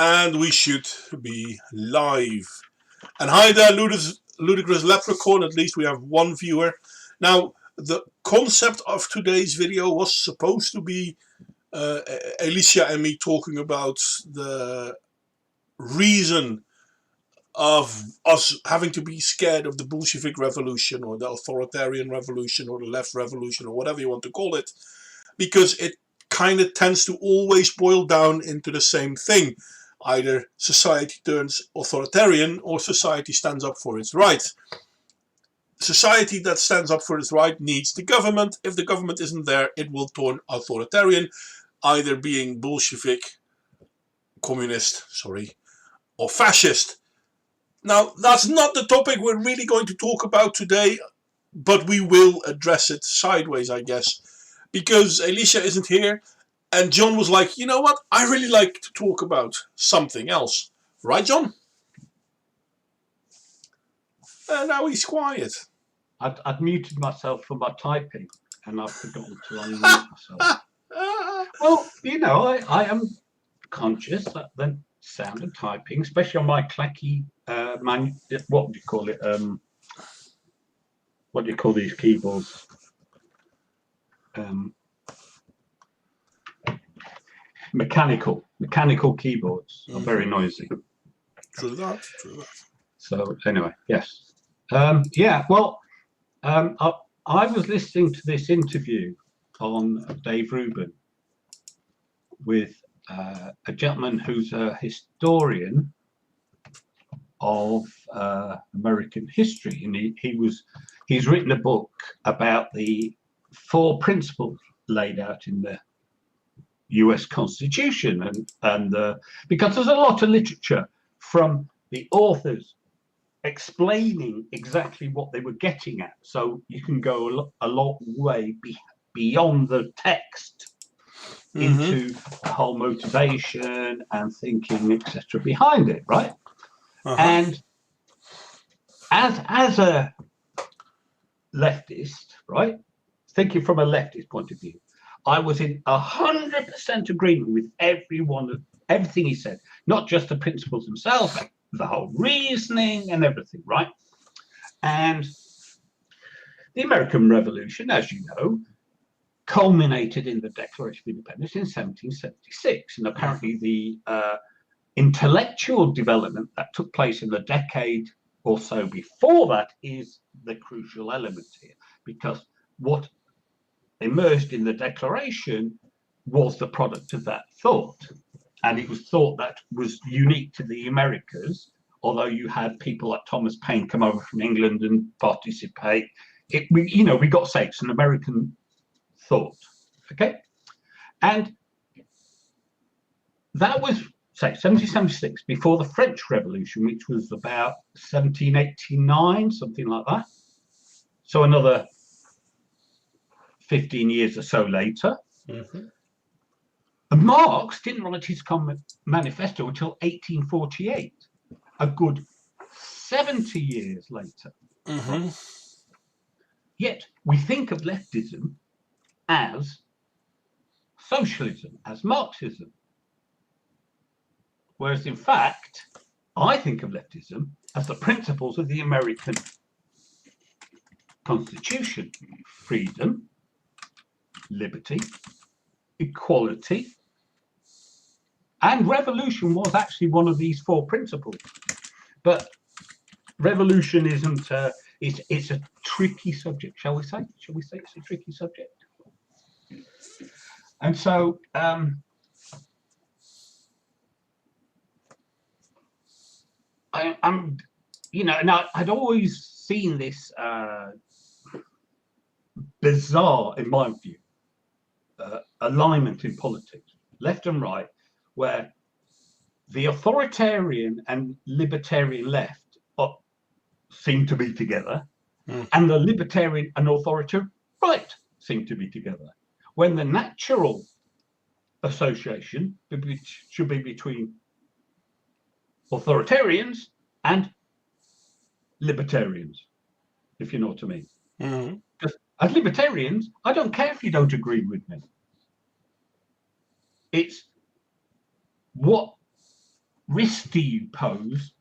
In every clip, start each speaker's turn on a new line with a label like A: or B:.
A: And we should be live. And hi there, Ludicrous Leprechaun. At least we have one viewer. Now, the concept of today's video was supposed to be Alicia and me talking about the reason of us having to be scared of the Bolshevik revolution or the authoritarian revolution or the left revolution or whatever you want to call it, because it kind of tends to always boil down into the same thing. Either society turns authoritarian or society stands up for its rights. Society that stands up for its right needs the government. If the government isn't there, it will turn authoritarian, either being Bolshevik, communist, or fascist. Now, that's not the topic we're really going to talk about today, but we will address it sideways, I guess, because Alicia isn't here, and John was like, you know what, I really like to talk about something else. Right, John? And now he's quiet.
B: I'd muted myself for my typing, and I've forgotten to unmute myself. Well, you know, I am conscious that the sound of typing, especially on my clacky what do you call it? What do you call these keyboards? Mechanical keyboards are very noisy.
A: True that.
B: So anyway, yes, yeah. Well, I was listening to this interview on Dave Rubin with a gentleman who's a historian of American history, and he's written a book about the 4 principles laid out in the US Constitution, and because there's a lot of literature from the authors explaining exactly what they were getting at, so you can go a long way beyond the text into the whole motivation and thinking, etc., behind it, right? And as a leftist, right, thinking from a leftist point of view, I was in 100% agreement with everything he said, not just the principles themselves, but the whole reasoning and everything, right? And the American Revolution, as you know, culminated in the Declaration of Independence in 1776, and apparently the intellectual development that took place in the decade or so before that is the crucial element here, because what emerged in the Declaration was the product of that thought, and it was thought that was unique to the Americas, although you had people like Thomas Paine come over from England and participate. We got to say it's an American thought, okay? And that was, say, 1776, before the French Revolution, which was about 1789, something like that. So another 15 years or so later. And Marx didn't write his manifesto until 1848, a good 70 years later. Yet we think of leftism as socialism, as Marxism. Whereas in fact, I think of leftism as the principles of the American Constitution: freedom, liberty, equality, and revolution was actually one of these 4 principles. But revolution isn't, it's a tricky subject, shall we say? Shall we say it's a tricky subject? And so, I'm, you know, now I'd always seen this bizarre, in my view, alignment in politics, left and right, where the authoritarian and libertarian left seem to be together, and the libertarian and authoritarian right seem to be together, when the natural association should be between authoritarians and libertarians, if you know what I mean. Because as libertarians, I don't care if you don't agree with me. It's what risk do you pose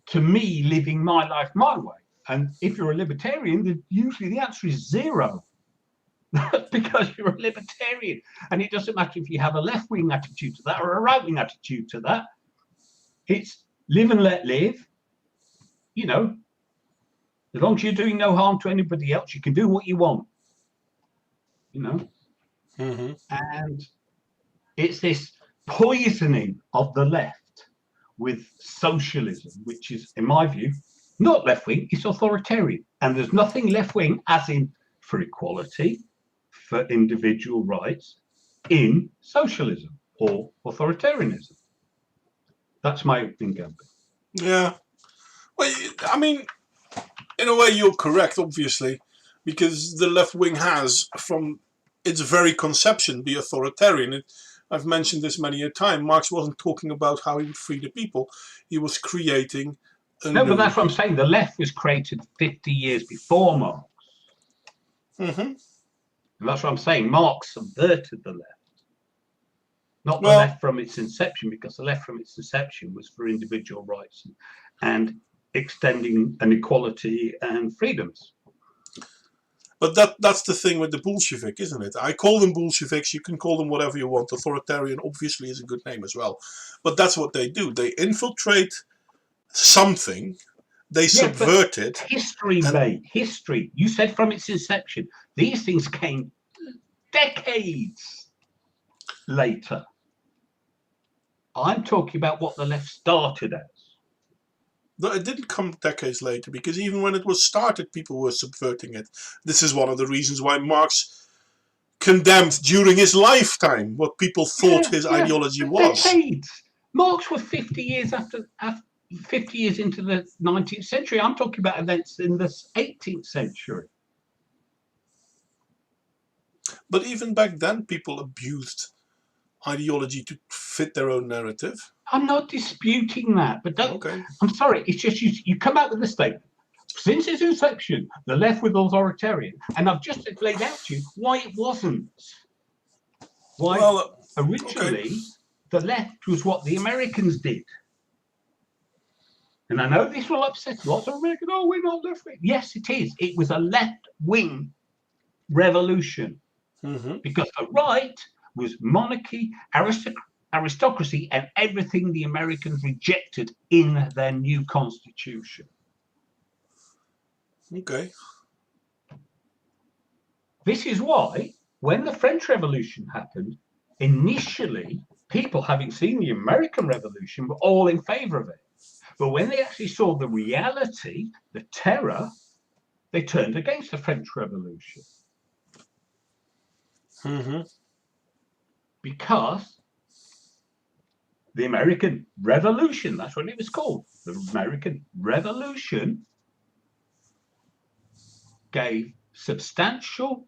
B: to me living my life my way? And if you're a libertarian, then usually the answer is zero. Because you're a libertarian, and it doesn't matter if you have a left-wing attitude to that or a right-wing attitude to that. It's live and let live. You know, as long as you're doing no harm to anybody else, you can do what you want. You know, and it's this poisoning of the left with socialism, which is, in my view, not left-wing, it's authoritarian. And there's nothing left-wing, as in for equality, for individual rights, in socialism or authoritarianism. That's my opening gambit.
A: Yeah. Well, I mean, in a way, you're correct, obviously, because the left wing has, from its very conception, be authoritarian. I've mentioned this many a time. Marx wasn't talking about how he would free the people. He was creating a
B: No,
A: new...
B: but that's what I'm saying. The left was created 50 years before Marx. And that's what I'm saying. Marx subverted the left, not the left from its inception, because the left from its inception was for individual rights and extending an equality and freedoms.
A: But that's the thing with the Bolshevik, isn't it? I call them Bolsheviks. You can call them whatever you want. Authoritarian obviously is a good name as well. But that's what they do. They infiltrate something. They subvert it.
B: History, mate. History. You said from its inception. These things came decades later. I'm talking about what the left started as.
A: No, it didn't come decades later, because even when it was started, people were subverting it. This is one of the reasons why Marx condemned during his lifetime what people thought his ideology was.
B: Decades. Marx was 50 years after 50 years into the 19th century. I'm talking about events in the 18th century.
A: But even back then, people abused ideology to fit their own narrative.
B: I'm not disputing that, but don't.
A: Okay.
B: I'm sorry. It's just you come out with a statement. Since its inception, the left was authoritarian, and I've just laid out to you why it wasn't. Why originally the left was what the Americans did. And I know this will upset lots of Americans. Oh, we're not left wing. Yes, it is. It was a left wing revolution because the right was monarchy, aristocracy, and everything the Americans rejected in their new constitution.
A: Okay.
B: This is why, when the French Revolution happened, initially, people, having seen the American Revolution, were all in favor of it. But when they actually saw the reality, the terror, they turned against the French Revolution. Because the American Revolution, that's what it was called, the American Revolution, gave substantial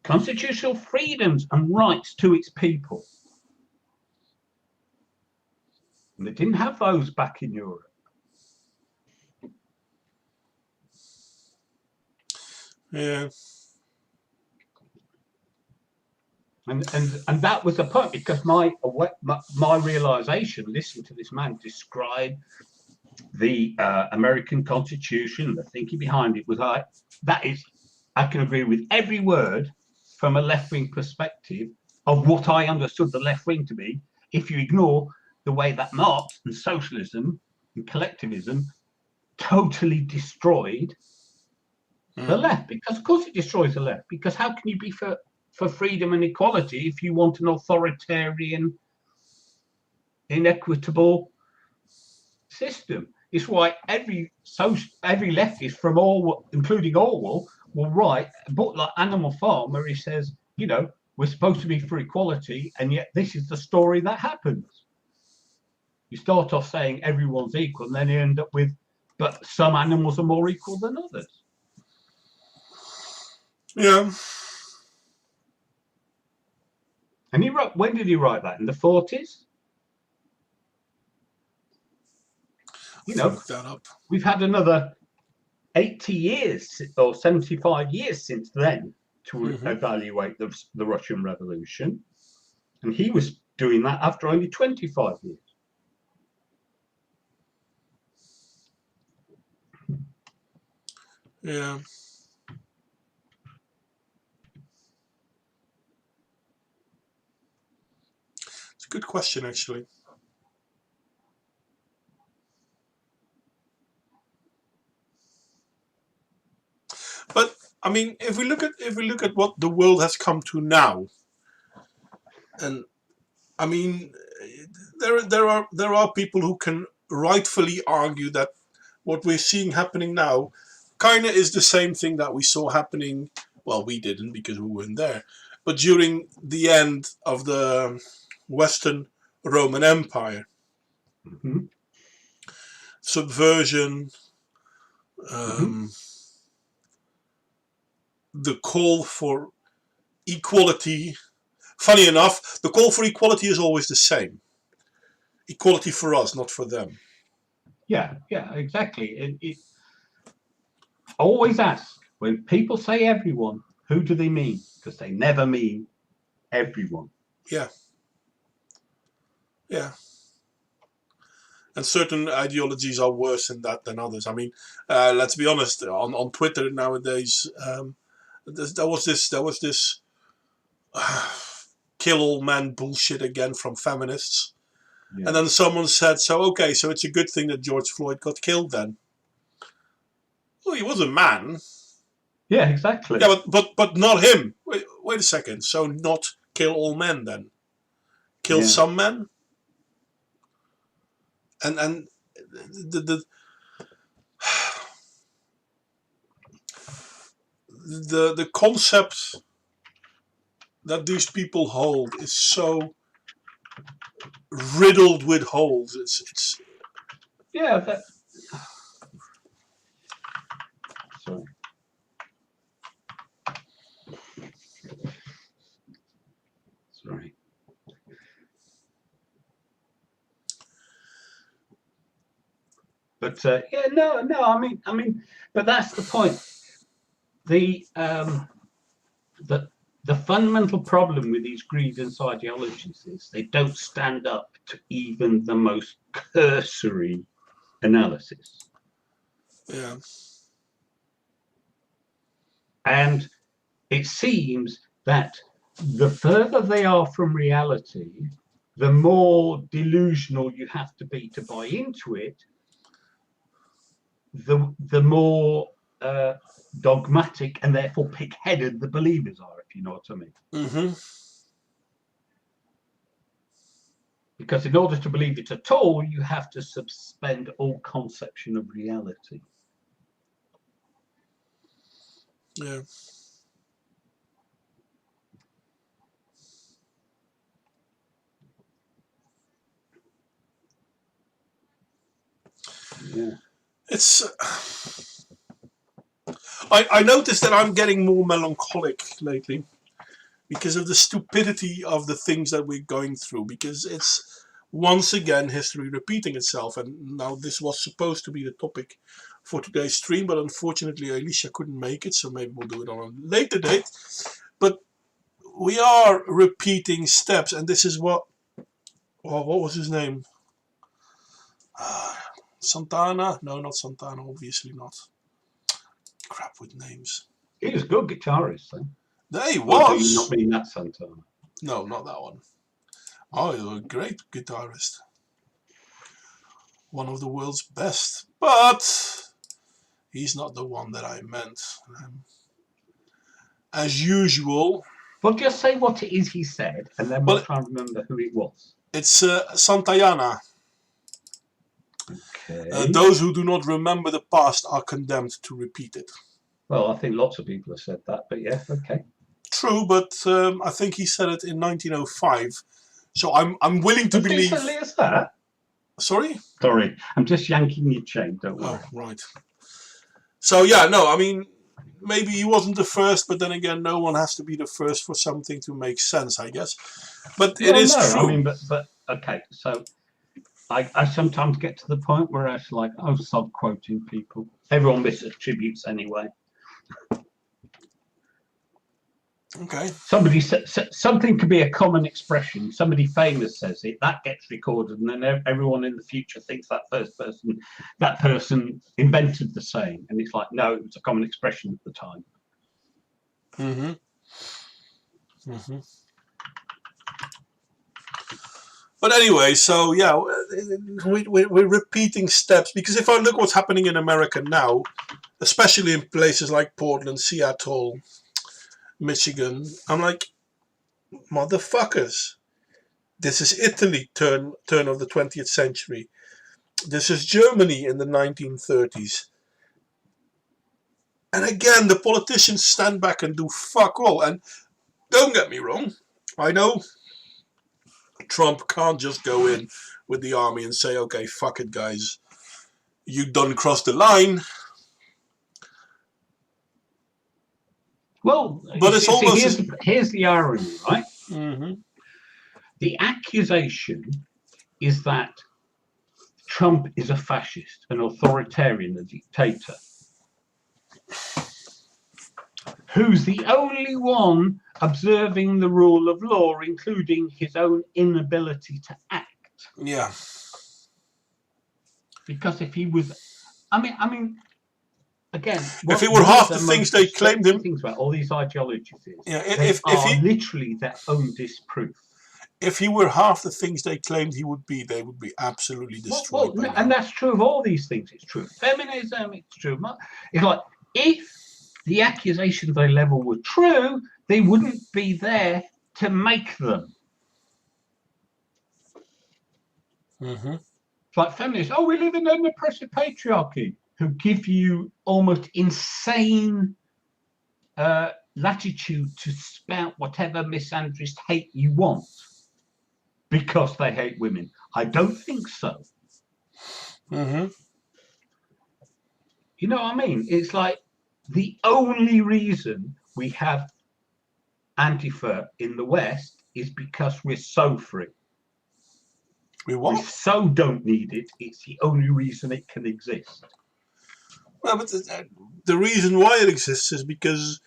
B: constitutional freedoms and rights to its people. And they didn't have those back in Europe.
A: Yeah.
B: And that was the point, because my realization, listening to this man describe the American Constitution, the thinking behind it, was like, I can agree with every word from a left-wing perspective of what I understood the left wing to be, if you ignore the way that Marx and socialism and collectivism totally destroyed the left. Because of course it destroys the left, because how can you be for freedom and equality if you want an authoritarian, inequitable system? It's why every leftist from Orwell, including Orwell, will write a book like Animal Farm, where he says, you know, we're supposed to be for equality, and yet this is the story that happens. You start off saying everyone's equal, and then you end up with, but some animals are more equal than others.
A: Yeah.
B: And he wrote, when did he write that? In the 40s? You know,
A: look that up.
B: We've had another 80 years or 75 years since then to evaluate the Russian Revolution. And he was doing that after only 25 years.
A: Yeah. It's a good question, actually. But I mean, if we look at what the world has come to now, and I mean, there are people who can rightfully argue that what we're seeing happening now kind of is the same thing that we saw happening. Well, we didn't because we weren't there, but during the end of the Western Roman Empire,
B: Mm-hmm.
A: subversion,
B: Mm-hmm.
A: the call for equality. Funny enough, the call for equality is always the same. Equality for us, not for them.
B: Yeah, exactly. Always ask, when people say everyone, who do they mean? Because they never mean everyone.
A: Yeah. Yeah. And certain ideologies are worse in that than others. I mean, let's be honest. On Twitter nowadays, there was this kill all men bullshit again from feminists,
B: Yeah.
A: and then someone said, "So okay, so it's a good thing that George Floyd got killed then." Well, he was a man.
B: Yeah, exactly.
A: Yeah, but not him. Wait a second. So not kill all men then? Kill some men? And the concept that these people hold is so riddled with holes. It's
B: yeah. Sorry. Sorry. But yeah, no. I mean, but that's the point. The fundamental problem with these grievance ideologies is they don't stand up to even the most cursory analysis.
A: yeah.
B: And it seems that the further they are from reality, the more delusional you have to be to buy into it, the more dogmatic and therefore pig-headed the believers are, if you know what I mean.
A: Mm-hmm.
B: Because in order to believe it at all, you have to suspend all conception of reality.
A: Yeah.
B: Yeah.
A: It's. I noticed that I'm getting more melancholic lately because of the stupidity of the things that we're going through. Because it's once again history repeating itself, and now this was supposed to be the topic for today's stream, but unfortunately Alicia couldn't make it, so maybe we'll do it on a later date. But we are repeating steps, and this is what. Well, what was his name? Santana? No, not Santana. Obviously not. Crap with names.
B: He was a good guitarist, though.
A: There he
B: Or do you
A: was.
B: not mean that Santana?
A: No, not that one. Oh, he was a great guitarist. One of the world's best. But he's not the one that I meant. As usual.
B: Well, just say what it is he said, and then we'll try and remember who it was.
A: It's Santayana.
B: Okay.
A: Those who do not remember the past are condemned to repeat it.
B: Well, I think lots of people have said that, but yeah, okay.
A: True, but I think he said it in 1905. So I'm willing to believe.
B: As recently as that?
A: Sorry?
B: Sorry, I'm just yanking your chain, don't worry.
A: Oh, right. So yeah, no, I mean, maybe he wasn't the first, but then again, no one has to be the first for something to make sense, I guess. But it is true.
B: I mean, but okay, so I sometimes get to the point where I like, oh, stop quoting people. Everyone misattributes anyway.
A: Okay.
B: Somebody something could be a common expression. Somebody famous says it, that gets recorded, and then everyone in the future thinks that person invented the saying, and it's like, no, it was a common expression at the time.
A: Mm-hmm. Mm-hmm. But anyway, so yeah, we're repeating steps, because if I look what's happening in America now, especially in places like Portland, Seattle, Michigan, I'm like, motherfuckers, this is Italy turn of the 20th century. This is Germany in the 1930s. And again, the politicians stand back and do fuck all. And don't get me wrong, I know Trump can't just go in with the army and say, okay, fuck it, guys, you done crossed the line.
B: Well,
A: but it's almost
B: here's the irony, right?
A: Mm-hmm.
B: The accusation is that Trump is a fascist, an authoritarian, a dictator, who's the only one observing the rule of law, including his own inability to act.
A: Yeah.
B: Because if he was, I mean, again,
A: if he were half the things they claimed him,
B: things about all these ideologies is,
A: yeah,
B: if he literally their own disproof.
A: If he were half the things they claimed he would be, they would be absolutely destroyed.
B: Well, and that's true of all these things. It's true of feminism. It's true. It's like, if the accusations they level were true, they wouldn't be there to make them.
A: Mm-hmm.
B: It's like feminists. Oh, we live in an oppressive patriarchy, who give you almost insane latitude to spout whatever misandrist hate you want because they hate women. I don't think so.
A: Mm-hmm.
B: You know what I mean? It's like, the only reason we have Antifa in the West is because we're so free. We so don't need it. It's the only reason it can exist.
A: Well, but the reason why it exists is because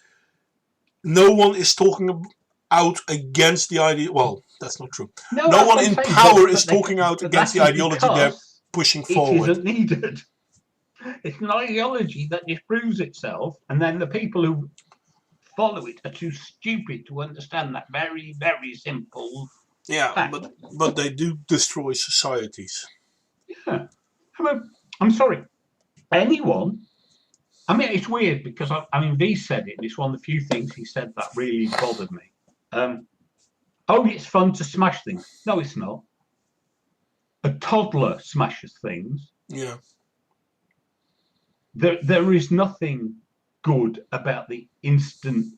A: no one is talking out against the idea. Well, that's not true. No one in power is talking out against the ideology they're pushing forward.
B: It isn't needed. It's an ideology that disproves itself, and then the people who follow it are too stupid to understand that very, very simple fact.
A: but they do destroy societies.
B: Yeah. I'm sorry. Anyone... I mean, it's weird because, V said it, and it's one of the few things he said that really bothered me. Oh, it's fun to smash things. No, it's not. A toddler smashes things.
A: Yeah.
B: There is nothing good about the instant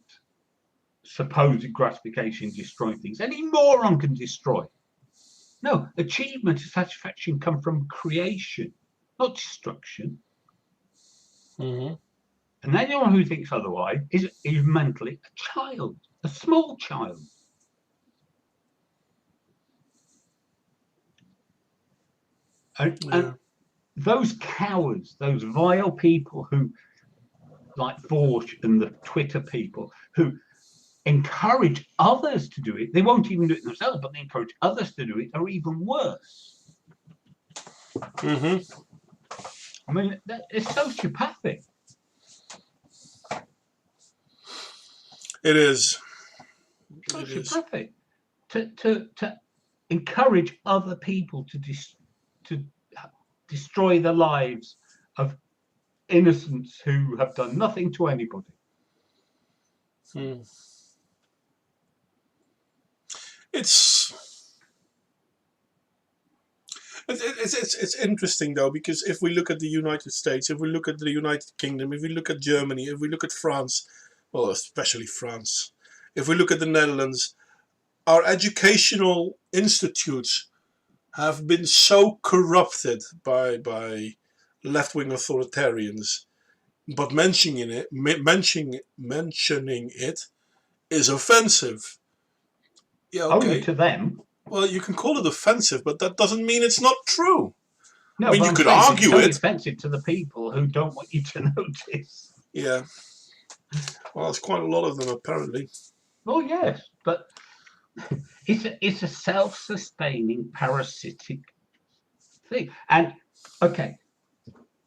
B: supposed gratification destroying things. Any moron can destroy. No, achievement and satisfaction come from creation, not destruction.
A: Mm-hmm.
B: And anyone who thinks otherwise is mentally a child, a small child. And those cowards, those vile people who, like Forge and the Twitter people, who encourage others to do it, they won't even do it themselves, but they encourage others to do it, are even worse.
A: Mm-hmm.
B: I mean, it's sociopathic.
A: It is.
B: Sociopathic. To encourage other people to destroy the lives of innocents who have done nothing to anybody.
A: It's interesting though, because if we look at the United States, if we look at the United Kingdom, if we look at Germany, if we look at France, well, especially France, if we look at the Netherlands, our educational institutes have been so corrupted by left-wing authoritarians, but mentioning it is offensive. Yeah, okay.
B: Only to them.
A: Well, you can call it offensive, but that doesn't mean it's not true.
B: No,
A: I mean, you could argue
B: it's offensive to the people who don't want you to notice.
A: Yeah. Well, there's quite a lot of them, apparently.
B: Oh yes, but it's a self-sustaining parasitic thing. And okay,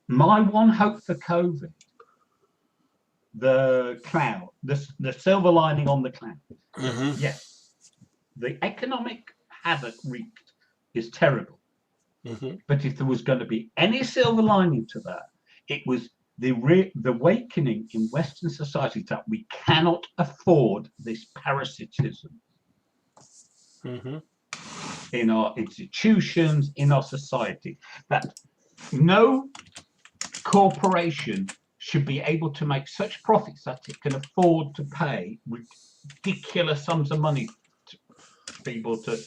B: my one hope for COVID, the cloud, the silver lining on the cloud.
A: Mm-hmm.
B: Yes, the economic havoc wreaked is terrible.
A: Mm-hmm.
B: But if there was going to be any silver lining to that, it was the awakening in Western society that we cannot afford this parasitism
A: Mm-hmm.
B: in our institutions, in our society, that no corporation should be able to make such profits that it can afford to pay ridiculous sums of money to people to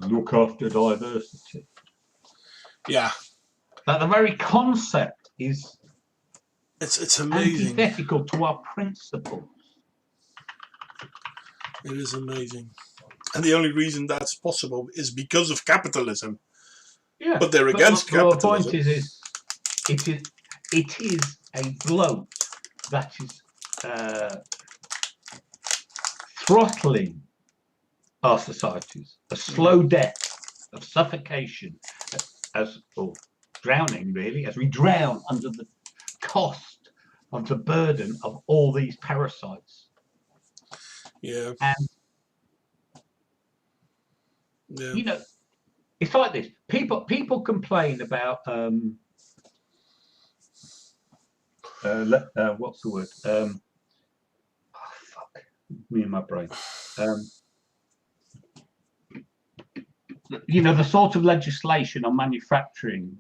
B: look after diversity.
A: Yeah,
B: That the very concept is
A: it's amazing.
B: antithetical to our principles.
A: It is amazing. And the only reason that's possible is because of capitalism.
B: Yeah,
A: But they're
B: but
A: against
B: the point
A: capitalism.
B: it is a bloat that is throttling our societies, a slow death of suffocation, or drowning really, as we drown under the cost of the burden of all these parasites.
A: Yeah.
B: And
A: Yeah.
B: you know, it's like this. People complain about what's the word? Fuck me and my brain. The sort of legislation on manufacturing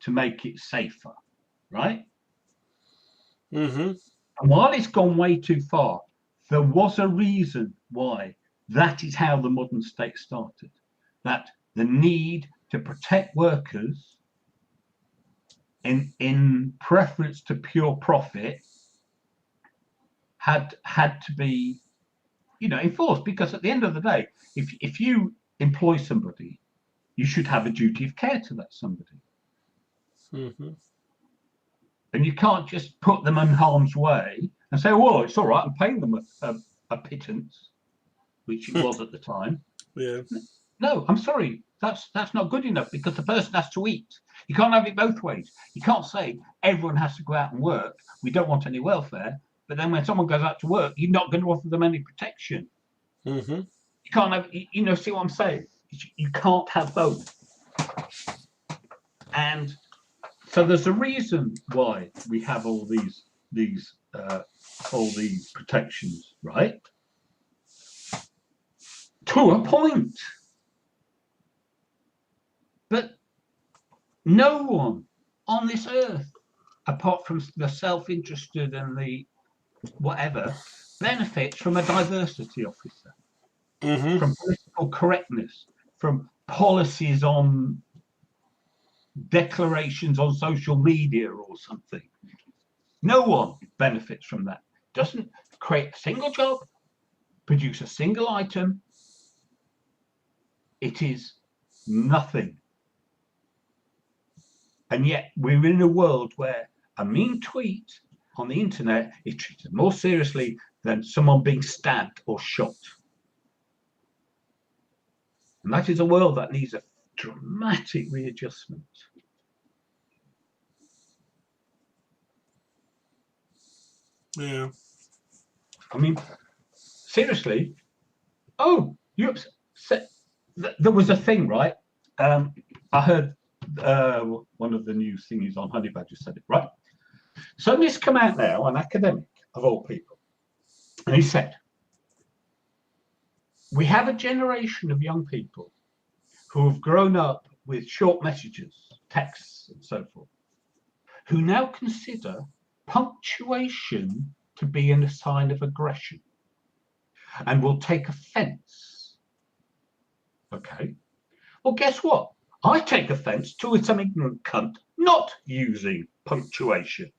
B: to make it safer, right?
A: Mm-hmm.
B: And while it's gone way too far, there was a reason why that is how the modern state started. That the need to protect workers in preference to pure profit had to be enforced, because at the end of the day, if you employ somebody, you should have a duty of care to that somebody.
A: Mm-hmm.
B: And you can't just put them in harm's way and say, well, it's all right, I'm paying them a pittance, which it was at the time.
A: Yeah.
B: No, I'm sorry, that's not good enough, because the person has to eat. You can't have it both ways. You can't say everyone has to go out and work, we don't want any welfare, but then when someone goes out to work, you're not going to offer them any protection.
A: Mm-hmm.
B: You can't have, see what I'm saying? You can't have both. And so there's a reason why we have all these protections, right? To a point. But no one on this earth, apart from the self-interested and the whatever, benefits from a diversity officer,
A: Mm-hmm.
B: from political correctness, from policies on declarations on social media or something. No one benefits from that. Doesn't create a single job, produce a single item. It is nothing. And yet we're in a world where a mean tweet on the internet is treated more seriously than someone being stabbed or shot. And that is a world that needs a dramatic readjustment.
A: Yeah.
B: I mean, seriously. Oh, there was a thing, right? I heard one of the news thingies on Honey Badger said it, right? Somebody's come out now, an academic of all people, and he said, we have a generation of young people who have grown up with short messages, texts, and so forth, who now consider punctuation to be a sign of aggression and will take offense. Okay. Well, guess what? I take offense to some ignorant cunt not using punctuation.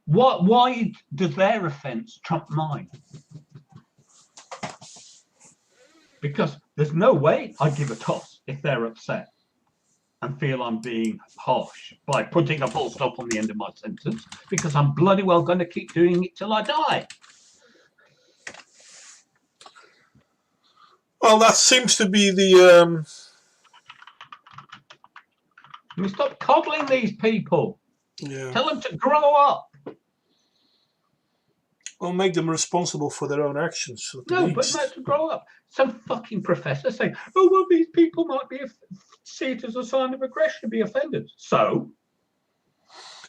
B: Why does their offense trump mine? Because there's no way I give a toss if they're upset. and feel I'm being harsh by putting a full stop on the end of my sentence, because I'm bloody well going to keep doing it till I die.
A: Well, that seems to be the...
B: I mean, stop coddling these people.
A: yeah.
B: Tell them to grow up.
A: Well, make them responsible for their own actions.
B: No, but not to grow up. Some fucking professor saying, "Oh well, these people might be see it as a sign of aggression to be offended." So,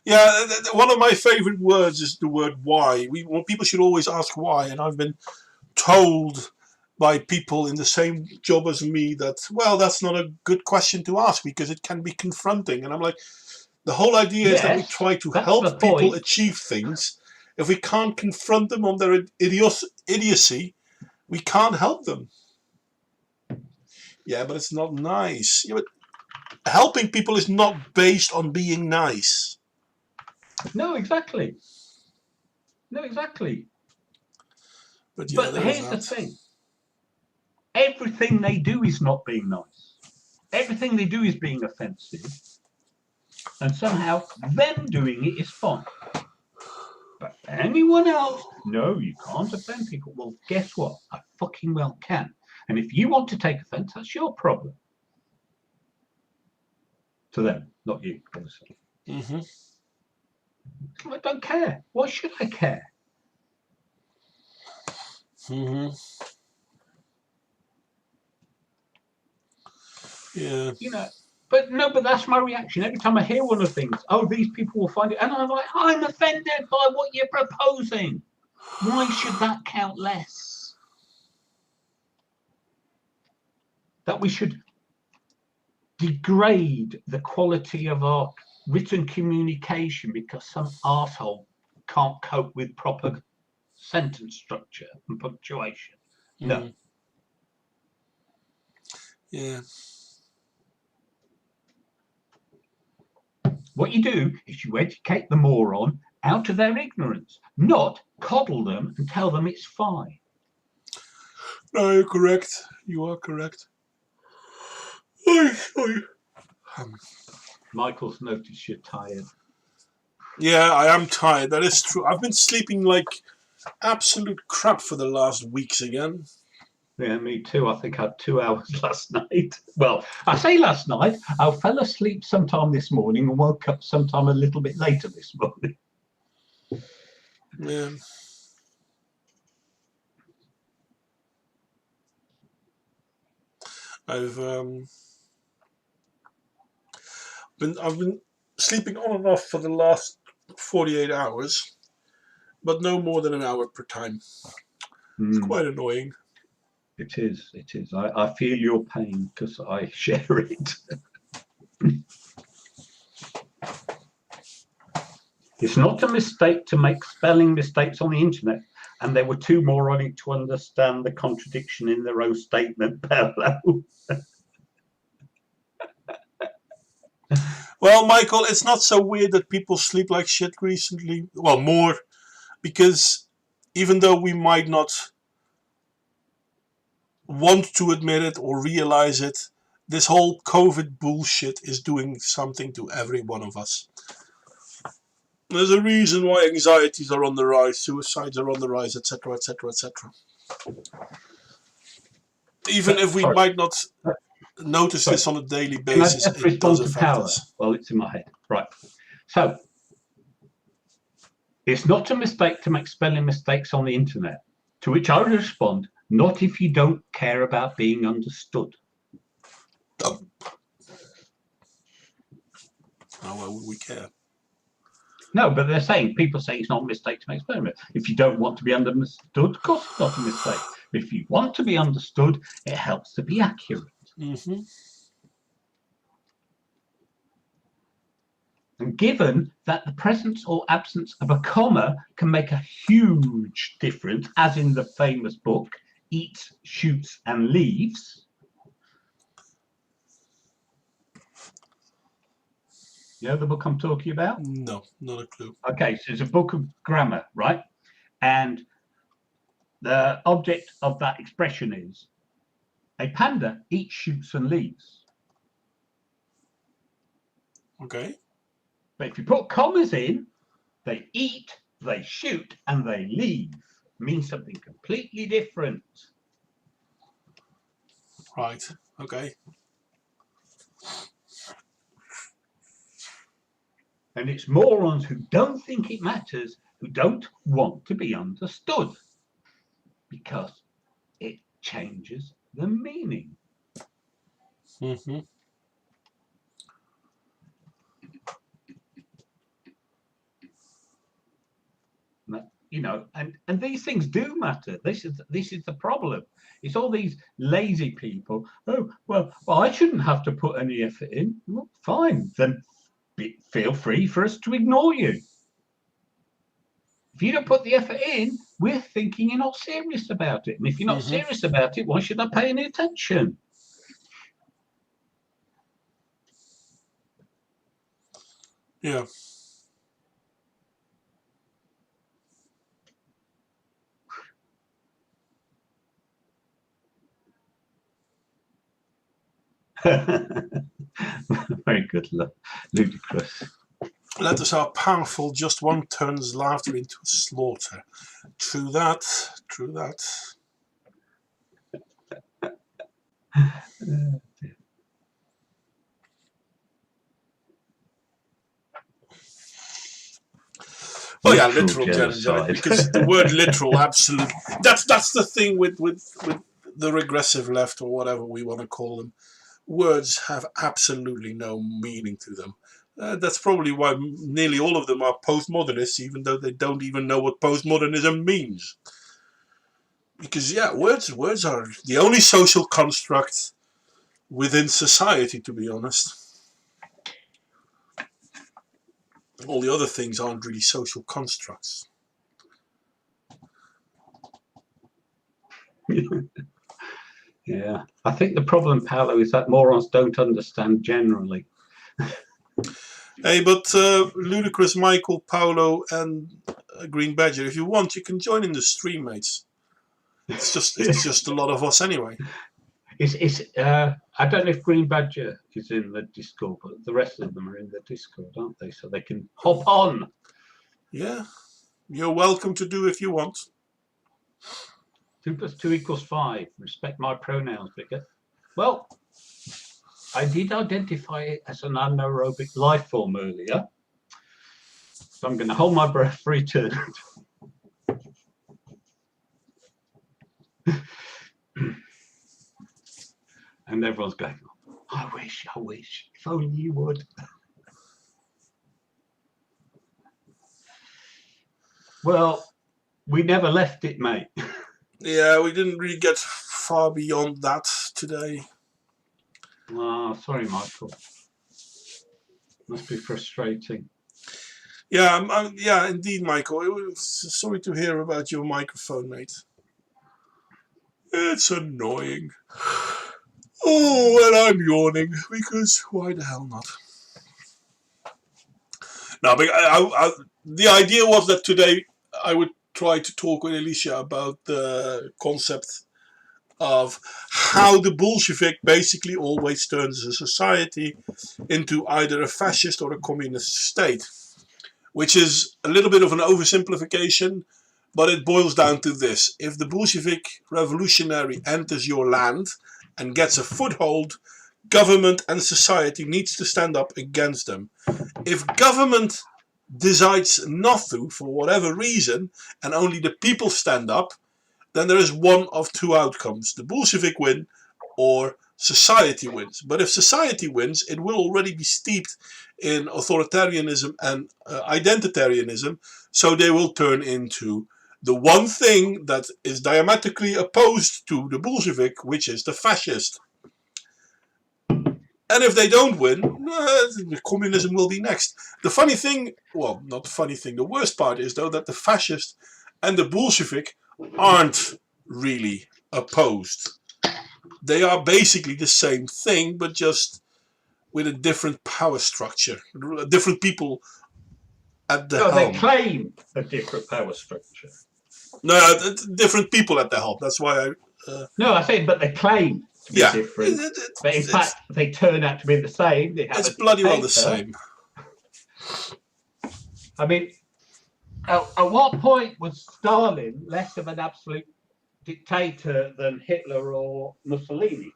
A: yeah, one of my favorite words is the word "why." People should always ask why, and I've been told by people in the same job as me that, well, that's not a good question to ask because it can be confronting. And I'm like, the whole idea is that we try to help people achieve things. If we can't confront them on their idiocy, we can't help them. Yeah, but it's not nice. Yeah, but helping people is not based on being nice.
B: No, exactly. No, exactly.
A: But, yeah,
B: but here's the thing. Everything they do is not being nice. Everything they do is being offensive. And somehow them doing it is fine. But anyone else, no, you can't offend people. Well, guess what? I fucking well can. And if you want to take offense, that's your problem. To them, not you, obviously. I don't care. Why should I care?
A: Yeah.
B: You know, but that's my reaction. Every time I hear one of the things, oh, these people will find it. And I'm like, I'm offended by what you're proposing. Why should that count less? That we should degrade the quality of our written communication because some arsehole can't cope with proper sentence structure and punctuation. No.
A: Yeah.
B: What you do is you educate the moron out of their ignorance, not coddle them and tell them it's fine.
A: No, you're correct. You are correct.
B: Michael's noticed you're tired.
A: Yeah, I am tired. That is true. I've been sleeping like absolute crap for the last weeks again.
B: Yeah, me too. I think I had 2 hours last night. Well, I say last night. I fell asleep sometime this morning and woke up sometime a little bit later this morning.
A: Yeah. I've been sleeping on and off for the last 48 hours, but no more than an hour per time. It's quite annoying.
B: It is. It is. I feel your pain because I share it. It's not a mistake to make spelling mistakes on the internet, and they were too moronic to understand the contradiction in their own statement, Paolo.
A: Well, Michael, it's not so weird that people sleep like shit recently. Well, more, because even though we might not want to admit it or realize it, this whole COVID bullshit is doing something to every one of us. There's a reason why anxieties are on the rise, suicides are on the rise, etc., etc., etc. Even if we might not notice this on a daily basis, it does affect us.
B: Well, it's in my head. Right. So, it's not a mistake to make spelling mistakes on the internet, to which I would respond, not if you don't care about being understood.
A: Oh, why would we care?
B: No, but they're saying, people say it's not a mistake to make spelling mistakes. If you don't want to be understood, of course it's not a mistake. But if you want to be understood, it helps to be accurate. And given that the presence or absence of a comma can make a huge difference, as in the famous book, Eats, Shoots and Leaves. You know the book I'm talking about?
A: No, not a clue.
B: Okay, so it's a book of grammar, right? And the object of that expression is a panda eats, shoots and leaves.
A: Okay.
B: But if you put commas in, they eat, they shoot, and they leave. It means something completely different.
A: Right. Okay.
B: And it's morons who don't think it matters, who don't want to be understood, because it changes the meaning.
A: Mm-hmm.
B: You know, and these things do matter. This is the problem. It's all these lazy people. Oh, well, I shouldn't have to put any effort in. Well, fine, then feel free for us to ignore you. If you don't put the effort in, we're thinking you're not serious about it. And if you're not serious about it, why should I pay any attention?
A: Yeah.
B: Very good, ludicrous.
A: Letters are powerful. Just one turns laughter into a slaughter. True that. True that. Oh yeah, literal genocide. Because the word literal, absolutely. That's the thing with the regressive left, or whatever we want to call them. Words have absolutely no meaning to them. That's probably why nearly all of them are postmodernists, even though they don't even know what postmodernism means. Because yeah, words are the only social construct within society, to be honest. All the other things aren't really social constructs.
B: Yeah, I think the problem, Paolo, is that morons don't understand generally.
A: Hey, but Ludicrous, Michael, Paolo, and Green Badger, if you want, you can join in the stream, mates. It's just a lot of us anyway.
B: I don't know if Green Badger is in the Discord, but the rest of them are in the Discord, aren't they? So they can hop on.
A: Yeah, you're welcome to do if you want.
B: 2 + 2 = 5. Respect my pronouns, Vicar. Well, I did identify it as an anaerobic life form earlier, so I'm going to hold my breath for eternity. And everyone's going, I wish, if only you would. Well, we never left it, mate.
A: Yeah, we didn't really get far beyond that today.
B: Oh, sorry, Michael. Must be frustrating.
A: Yeah, yeah, indeed, Michael. Sorry to hear about your microphone, mate. It's annoying. Oh, and I'm yawning, because why the hell not? No, but the idea was that today I would try to talk with Alicia about the concept of how the Bolshevik basically always turns a society into either a fascist or a communist state, which is a little bit of an oversimplification, but it boils down to this. If the Bolshevik revolutionary enters your land and gets a foothold, government and society needs to stand up against them. If government decides not to, for whatever reason, and only the people stand up, then there is one of two outcomes. The Bolshevik win or society wins. But if society wins, it will already be steeped in authoritarianism and identitarianism, so they will turn into the one thing that is diametrically opposed to the Bolshevik, which is the fascist. And if they don't win, communism will be next. The funny thing, well, not the funny thing, the worst part is, though, that the fascist and the Bolshevik aren't really opposed. They are basically the same thing, but just with a different power structure, different people at the helm.
B: They claim a different power structure.
A: No, different people at the helm. That's why I...
B: No, I said, but they claim to be different. But in fact, they turn out to be the same. They have
A: it's bloody well the same.
B: I mean, at what point was Stalin less of an absolute dictator than Hitler or Mussolini?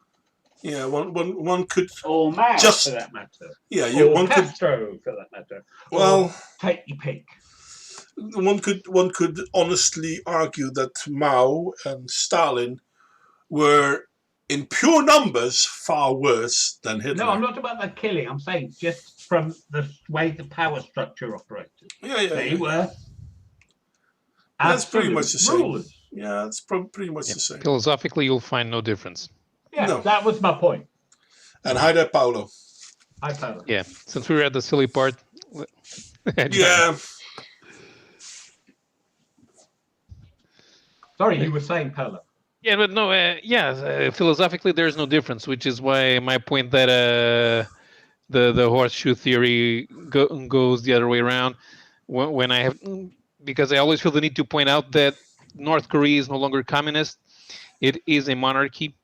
A: Yeah, one could
B: Or Mao,
A: just
B: for that matter.
A: yeah,
B: Or
A: one could
B: Castro, for that matter.
A: well.
B: Or take your pick.
A: One could honestly argue that Mao and Stalin were, in pure numbers, far worse than Hitler.
B: No, I'm not talking about the killing. I'm saying just from the way the power structure operated. They were
A: That's pretty much the same.
B: rulers.
A: Yeah, it's pretty much the same.
C: Philosophically, you'll find no difference.
B: Yeah,
A: No.
B: that was my point.
A: And hi there, Paolo.
B: Hi, Paolo.
C: Yeah, since we were at the silly part.
A: Yeah.
B: Sorry, you were saying, Paolo.
C: Yeah, but no, philosophically, there's no difference, which is why my point that the horseshoe theory goes the other way around. When I have, because I always feel the need to point out that North Korea is no longer communist; it is a monarchy.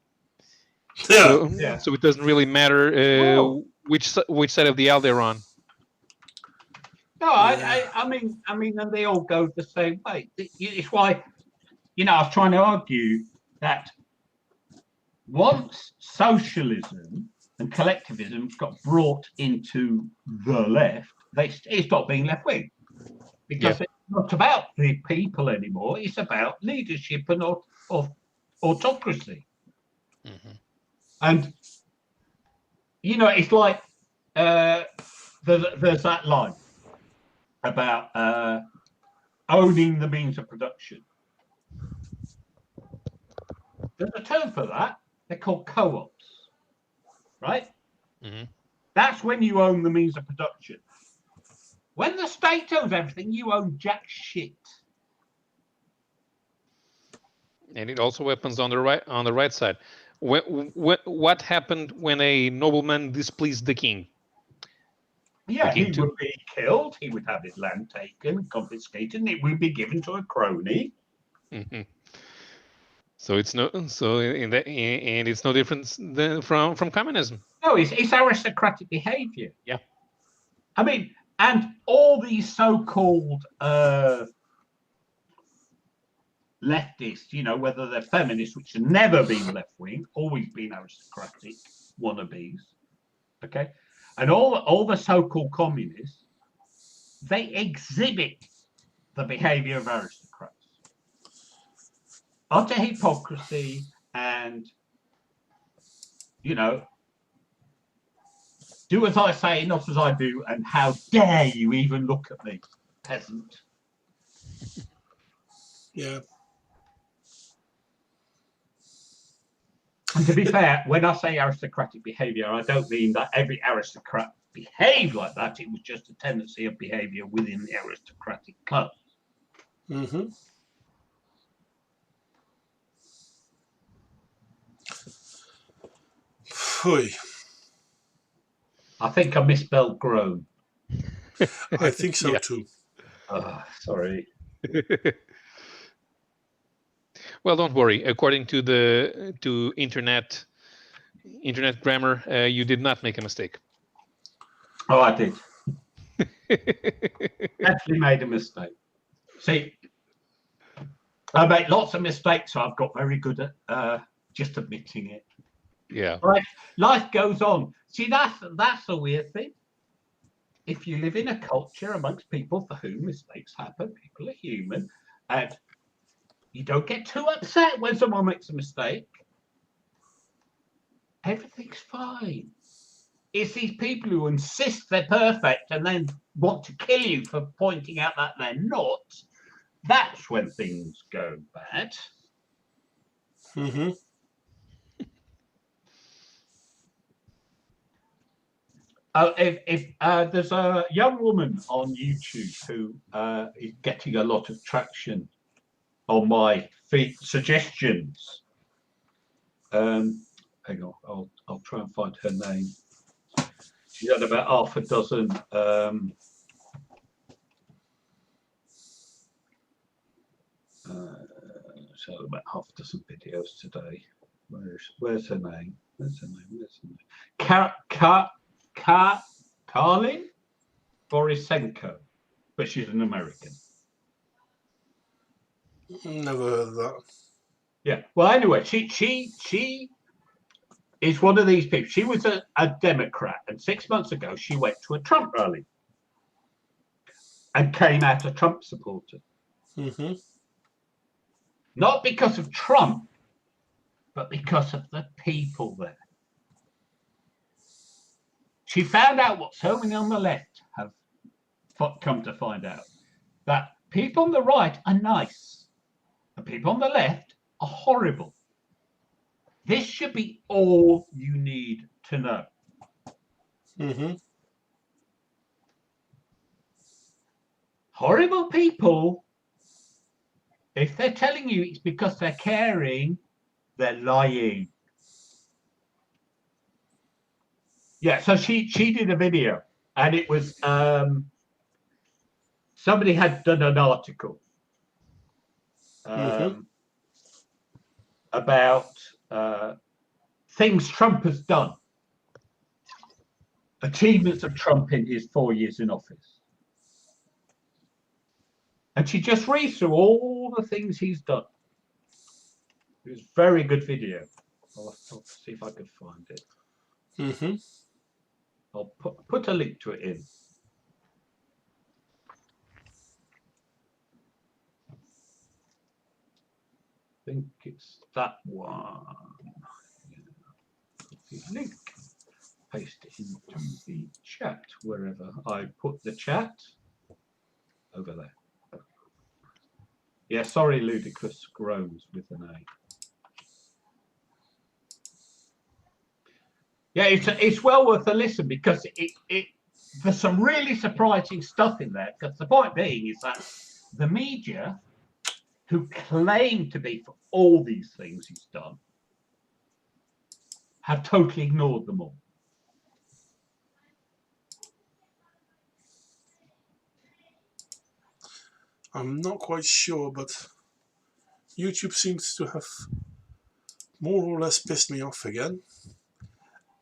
A: Yeah.
C: So it doesn't really matter which side of the aisle they're on.
B: No, I mean, and they all go the same way. It's why, I was trying to argue that once socialism and collectivism got brought into the left, it stopped being left wing because it's not about the people anymore. It's about leadership and autocracy.
C: Mm-hmm.
B: And it's like there's that line about owning the means of production. There's a term for that. They're called co-ops, right?
C: Mm-hmm.
B: That's when you own the means of production. When the state owns everything, you own jack shit.
C: And it also happens on the right side. What happened when a nobleman displeased the king?
B: Yeah, he would be killed. He would have his land taken, confiscated, and it would be given to a crony.
C: Mm-hmm. So it's no different from communism.
B: No, it's aristocratic behaviour.
C: Yeah.
B: I mean, and all these so-called leftists, whether they're feminists, which have never been left-wing, always been aristocratic wannabes, okay? And all the so-called communists, they exhibit the behaviour of aristocrats. Utter hypocrisy and, do as I say, not as I do, and how dare you even look at me, peasant.
A: Yeah.
B: And to be fair, when I say aristocratic behaviour, I don't mean that every aristocrat behaved like that. It was just a tendency of behaviour within the aristocratic class.
A: Mm-hmm.
B: I think I misspelled grown.
A: I think so too.
B: Sorry.
C: Well, don't worry. According to internet grammar, you did not make a mistake.
B: Oh, I did. Actually made a mistake. See, I make lots of mistakes, so I've got very good at just admitting it.
C: Yeah.
B: Life goes on. See, that's a weird thing. If you live in a culture amongst people for whom mistakes happen, people are human, and you don't get too upset when someone makes a mistake. Everything's fine. It's these people who insist they're perfect and then want to kill you for pointing out that they're not. That's when things go bad.
A: Mm-hmm.
B: If there's a young woman on YouTube who is getting a lot of traction on my feed suggestions. Hang on, I'll try and find her name. She's had about half a dozen so about half a dozen videos today. Where's her name? Karlin Borisenko. but she's an American.
A: Never heard of that.
B: Yeah. Well, anyway, she is one of these people. She was a Democrat, and 6 months ago she went to a Trump rally and came out a Trump supporter.
A: Mm-hmm.
B: Not because of Trump, but because of the people there. She found out what so many on the left have come to find out, that people on the right are nice and people on the left are horrible. This should be all you need to know.
A: Mm-hmm.
B: Horrible people, if they're telling you it's because they're caring, they're lying. Yeah, so she did a video, and it was somebody had done an article about things Trump has done, achievements of Trump in his 4 years in office. And she just reads through all the things he's done. It was a very good video. I'll see if I could find it.
A: Mm-hmm.
B: I'll put a link to it in. I think it's that one. Link. Paste it into the chat wherever I put the chat. Over there. Yeah, sorry, Ludicrous groans with an A. Yeah, it's well worth a listen, because there's some really surprising stuff in there. Because the point being is that the media, who claim to be for all these things he's done, have totally ignored them all.
A: I'm not quite sure, but YouTube seems to have more or less pissed me off again.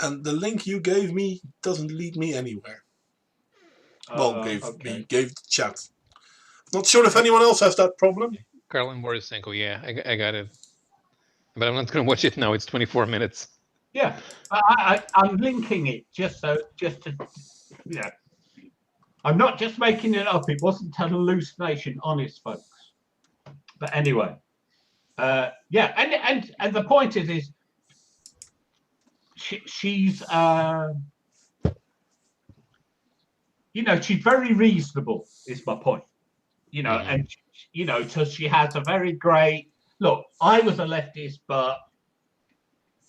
A: And the link you gave me doesn't lead me anywhere. Well, gave the chat. Not sure if anyone else has that problem.
C: Carlin Borisenko, yeah, I got it. But I'm not going to watch it now. It's 24 minutes.
B: Yeah, I'm linking it just to, you know, I'm not just making it up. It wasn't an hallucination, honest folks. But anyway, yeah, and the point is she's you know, she's very reasonable. Is my point. You know, and you know, so she has a very great look. I was a leftist, but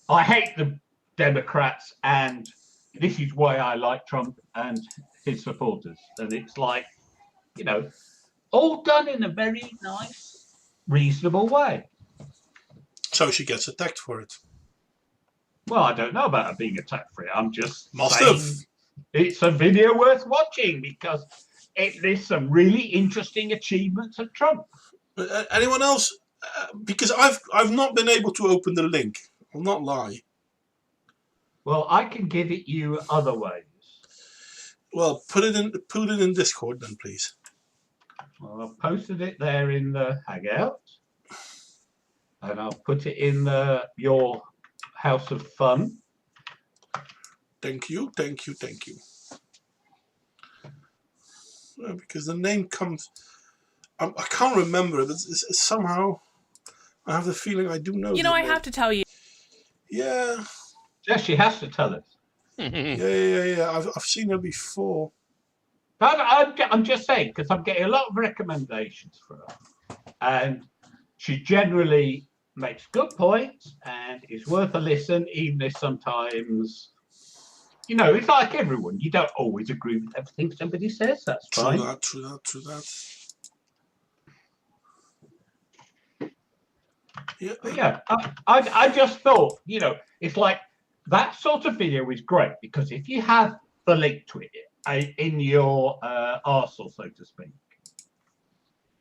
B: I hate the Democrats, and this is why I like Trump and his supporters. And it's like, you know, all done in a very nice, reasonable way.
A: So she gets attacked for it.
B: Well, I don't know about her being attacked for it. I'm just
A: Must
B: saying
A: have.
B: It's a video worth watching, because it lists some really interesting achievements of Trump.
A: Anyone else? Because I've not been able to open the link. I'll not lie.
B: Well, I can give it you other ways.
A: Well, put it in Discord then, please.
B: Well, I've posted it there in the Hangout, and I'll put it in your House of Fun.
A: Thank you. Because the name comes, I can't remember it. It's somehow, I have the feeling I do know.
D: You know, I have to tell you.
A: Yeah.
B: Yes, she has to tell us.
A: Yeah. I've seen her before.
B: I'm just saying, because I'm getting a lot of recommendations for her, and she generally makes good points and is worth a listen, even if sometimes, you know, it's like everyone. You don't always agree with everything somebody says. That's fine.
A: True that. Yeah.
B: But yeah, I just thought, you know, it's like that sort of video is great, because if you have the link to it in your arsenal, so to speak,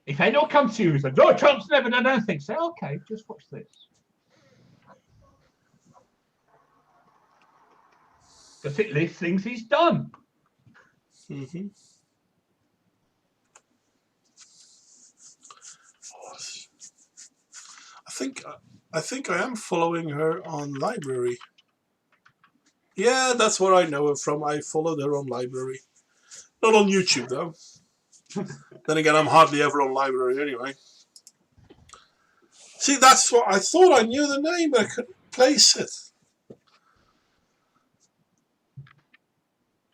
B: if anyone comes to you and says, "Oh, Trump's never done anything," say, "Okay, just watch this," because it lists things he's done.
A: Mm-hmm. think I am following her on Library. Yeah, that's where I know her from. I followed her on Library. Not on YouTube, though. Then again, I'm hardly ever on Library anyway. See, that's what I thought I knew the name, but I couldn't place it.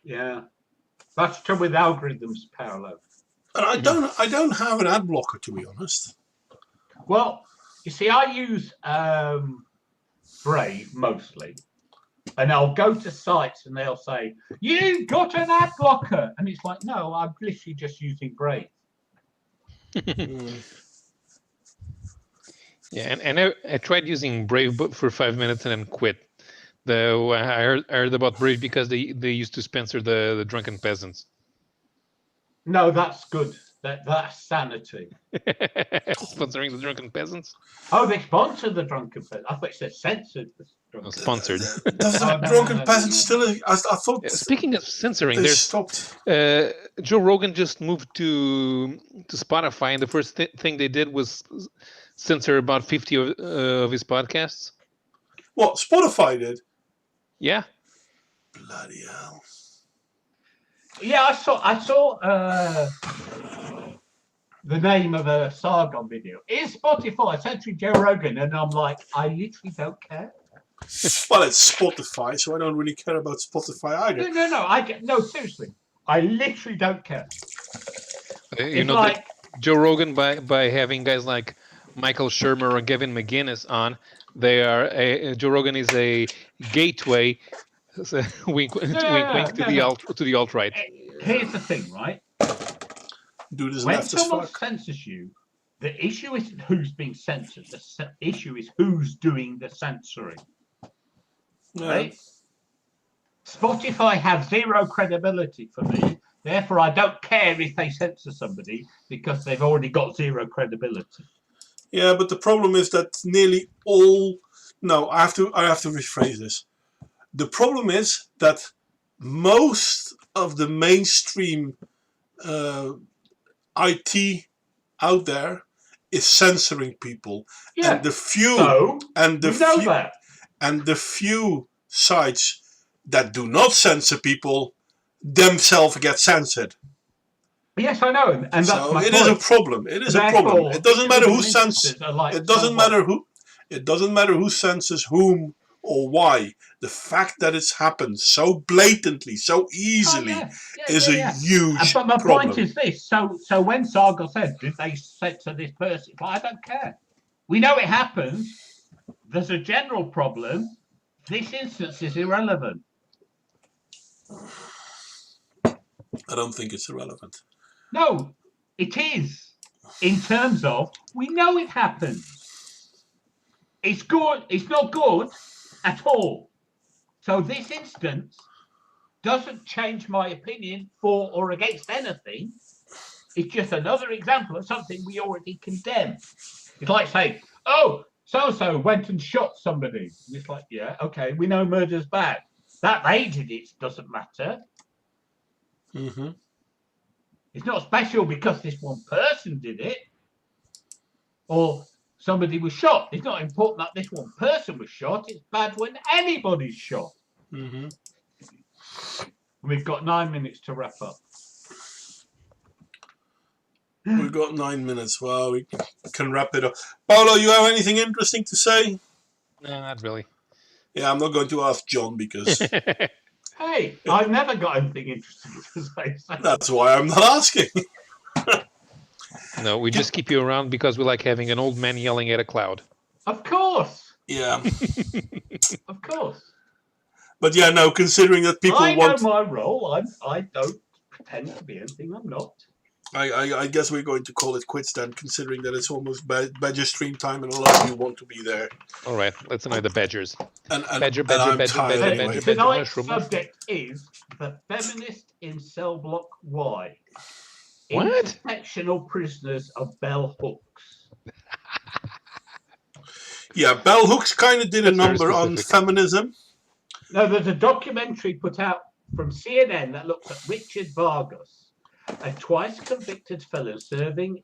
B: Yeah. That's the trouble with algorithms, Paolo.
A: And I don't have an ad blocker, to be honest.
B: Well, you see, I use Brave mostly. And I'll go to sites and they'll say, "You've got an ad blocker." And it's like, no, I'm literally just using Brave.
C: Yeah, and I tried using Brave for 5 minutes and then quit. I heard about Brave because they used to sponsor the drunken peasants.
B: No, that's good. That's sanity.
C: Sponsoring the drunken peasants?
B: Oh, they sponsor the drunken peasants. I thought it said censored.
C: Sponsored.
A: Does the drunken peasants still? I thought.
C: Yeah, speaking of censoring,
A: they
C: there's
A: stopped.
C: Joe Rogan just moved to Spotify, and the first thing they did was censor about 50 of his podcasts.
A: What, Spotify did?
C: Yeah.
A: Bloody hell.
B: Yeah, I saw the name of a Sargon video. Is Spotify censoring Joe Rogan? And I'm like, I literally don't care.
A: Well, it's Spotify, so I don't really care about Spotify either.
B: No, seriously. I literally don't care.
C: You know, like Joe Rogan, by having guys like Michael Shermer or Gavin McGinnis on, Joe Rogan is a gateway. So wink to the alt-right.
B: Here's the thing, right?
A: Dude is
B: when
A: left as
B: someone
A: fuck.
B: censors you, the issue isn't who's being censored. The issue is who's doing the censoring.
A: Yeah.
B: Right? Spotify have zero credibility for me. Therefore, I don't care if they censor somebody because they've already got zero credibility.
A: Yeah, but the problem is that nearly all. No, I have to rephrase this. The problem is that most of the mainstream IT out there is censoring people,
B: Yeah.
A: and the few the few sites that do not censor people themselves get censored.
B: Yes, I know, and that's
A: so
B: my
A: it
B: point.
A: is a problem. It is
B: Therefore,
A: a problem. It doesn't matter who censors.
B: Like
A: it doesn't matter who. It doesn't matter who censors whom or why. The fact that it's happened so blatantly, so easily, is a huge
B: But my
A: problem.
B: point is this: so when Sargon said, "Did they censor this person?" I don't care. We know it happens. There's a general problem. This instance is irrelevant.
A: I don't think it's irrelevant.
B: No, it is. In terms of, we know it happens. It's good. It's not good at all. So this instance doesn't change my opinion for or against anything. It's just another example of something we already condemn. It's like saying, "Oh, so-and-so went and shot somebody." And it's like, yeah, okay, we know murder's bad. That they did it doesn't matter.
A: Mm-hmm.
B: It's not special because this one person did it or somebody was shot. It's not important that this one person was shot. It's bad when anybody's shot.
A: Mm-hmm.
B: We've got 9 minutes to wrap up.
A: We've got 9 minutes. Well, we can wrap it up. Paolo, you have anything interesting to say?
C: No, not really.
A: Yeah, I'm not going to ask John because
B: Hey, I've never got anything interesting to say.
A: that's why I'm not asking.
C: No, we just keep you around because we like having an old man yelling at a cloud.
B: Of course.
A: Yeah.
B: Of course.
A: But yeah, no, considering that people
B: I
A: want...
B: know my role. I don't pretend to be anything I'm not.
A: I guess we're going to call it quits then, considering that it's almost Badger stream time and a lot of you want to be there.
C: All right, let's annoy the Badgers.
A: Badger,
B: Anyway. Tonight's subject is the feminist in cell block Y.
C: What?
B: Intersectional prisoners of bell hooks.
A: Yeah, bell hooks kind of did a number on feminism.
B: No, there's a documentary put out from CNN that looks at Richard Vargas, a twice convicted felon serving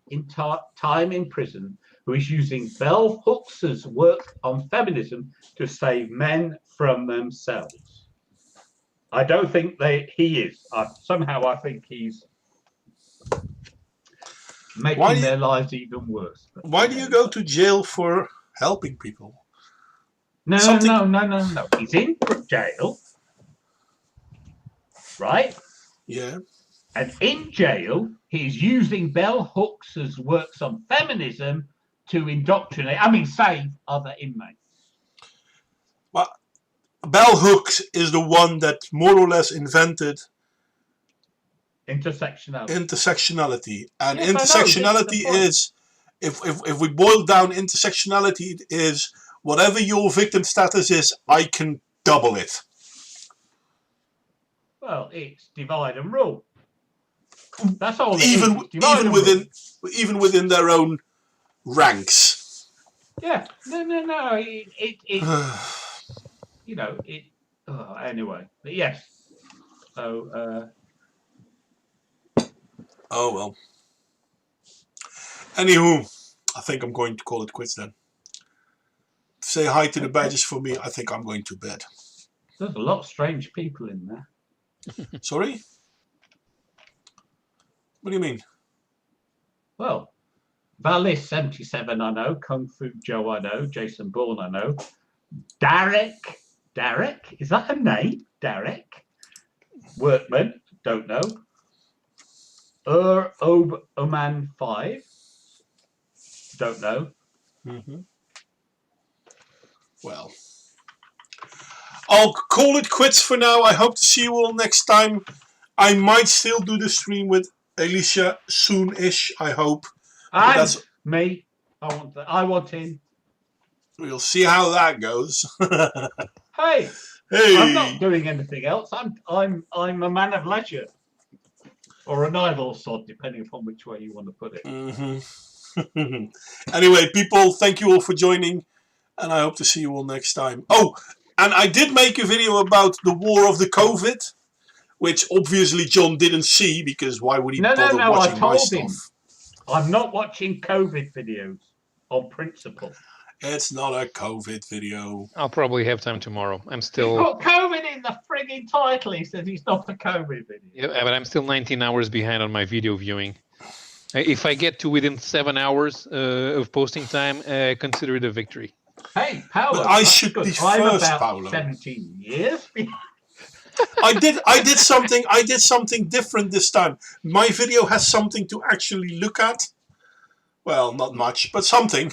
B: time in prison who is using bell hooks' work on feminism to save men from themselves. I don't think he is. Somehow I think he's making their lives even worse. But
A: why do you go to jail for helping people?
B: No. He's in jail, right?
A: Yeah.
B: And in jail, he's using bell hooks' works on feminism to save other inmates.
A: Well, bell hooks is the one that more or less invented intersectionality. And
B: yes,
A: intersectionality is, if we boil down intersectionality, it is whatever your victim status is, I can double it.
B: Well, it's divide and rule. That's all.
A: Even within their own ranks.
B: Yeah. No. Anyway. But yes. So.
A: Oh well. Anywho, I think I'm going to call it quits then. Say hi to the badges for me. I think I'm going to bed.
B: There's a lot of strange people in there.
A: Sorry? What do you mean?
B: Well, Valis77 I know, Kung Fu Joe I know, Jason Bourne I know, Derek, is that a name? Derek? Workman, don't know. Oman 5, don't know.
A: Well, I'll call it quits for now. I hope to see you all next time. I might still do the stream with Alicia soon-ish, I hope.
B: And me. I want in.
A: We'll see how that goes.
B: Hey, I'm not doing anything else. I'm a man of leisure. Or an idle sod, depending upon which way you want to put it.
A: Anyway, people, thank you all for joining. And I hope to see you all next time. Oh, and I did make a video about the war of the COVID, which obviously John didn't see, because why would he bother watching my stuff?
B: I'm not watching COVID videos on principle.
A: It's not a COVID video.
C: I'll probably have time tomorrow. I'm still.
B: He put COVID in the frigging title. He says it's not a COVID video.
C: Yeah, but I'm still 19 hours behind on my video viewing. If I get to within 7 hours of posting time, consider it a victory.
B: Hey, Paolo,
A: but I should be first, Paolo.
B: 17 years.
A: I did something different this time. My video has something to actually look at. Well, not much, but something.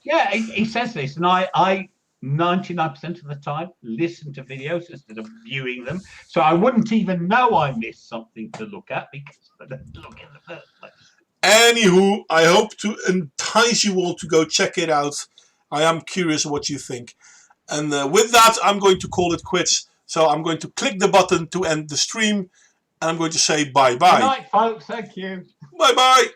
B: Yeah, he says this, and I 99% of the time listen to videos instead of viewing them. So I wouldn't even know I missed something to look at because I didn't look in the first place.
A: Anywho, I hope to entice you all to go check it out. I am curious what you think. And with that, I'm going to call it quits. So I'm going to click the button to end the stream. And I'm going to say bye-bye.
B: Good night, folks. Thank you.
A: Bye-bye.